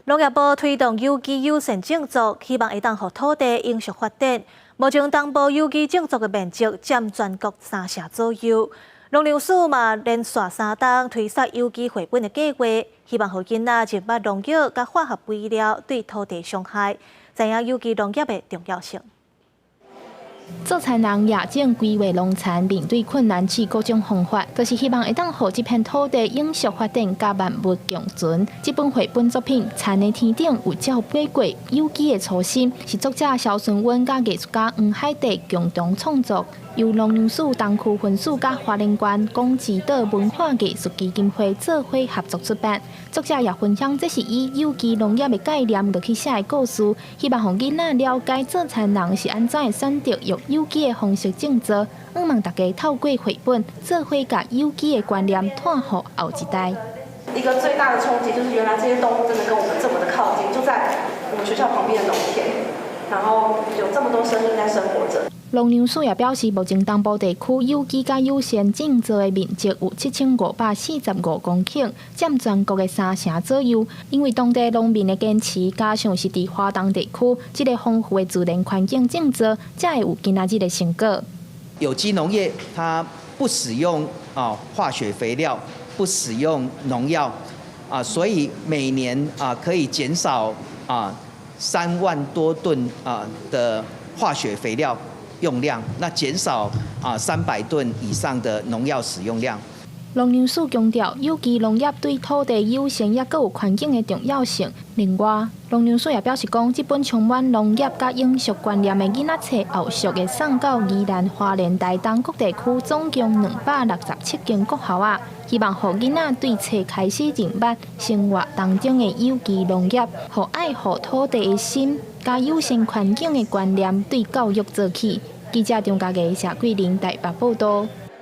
农业部推动有机友善种植，希望会当让土地永续发展。目前东部有机种植的面积占全国3成左右。农粮署嘛连续3冬推出有机回本的计划，希望让囡仔认捌农药甲化学肥料对土地伤害，知影有机农业的重要性。 做田人也正规划农产面对困难试各种方法，就是希望会当让这片土地永续发展，甲万物共存。这本绘本作品《田的天顶有鸟飞过》，有机的初心是作者肖顺文甲艺术家黄海地共同创作。 由农粮署东区分署甲花莲县公治岛文化艺术基金会做伙合作出版。作者也分享，这是以有机农业的概念落去写的故事，希望让囡仔了解做田人是安怎选择用有机的方式种植。希望大家透过绘本，做伙甲有机的观念传予后一代。一个最大的冲击就是，原来这些动物真的跟我们这么的靠近，就在我们学校旁边的农田，然后有这么多生命在生活着。 农粮署也表示，目前东部地区有机甲优先种植的面积有7545公顷，占全国的3成左右。因为当地农民的坚持，加上是伫华东地区这个丰富的自然环境种植，才会有今仔日的成果。有机农业它不使用化学肥料，不使用农药所以每年可以减少3万多吨的化学肥料 用量，那减少300吨以上的农药使用量。农粮署强调，有机农业对土地友善也各有环境的重要性。另外，农粮署也表示讲，这本充满农业甲永续观念的囡仔册，后续会送到宜兰、花莲、台东各地区，总共267间国校啊。希望让囡仔对册开始认捌生活当中的有机农业，和爱护土地的心，加友善环境的观念对教育做起。记者张家琪、谢桂玲台北报道。